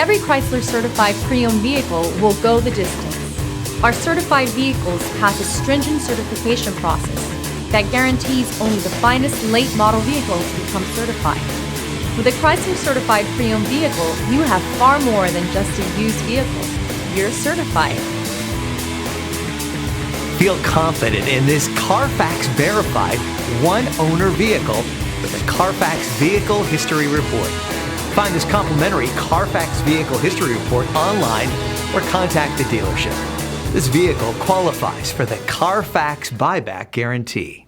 Every Chrysler certified pre-owned vehicle will go the distance. Our certified vehicles pass a stringent certification process that guarantees only the finest late model vehicles become certified. With a Chrysler certified pre-owned vehicle, you have far more than just a used vehicle. You're certified. Feel confident in this Carfax verified one-owner vehicle with a Carfax Vehicle History Report. Find this complimentary Carfax Vehicle History Report online or contact the dealership. This vehicle qualifies for the Carfax Buyback Guarantee.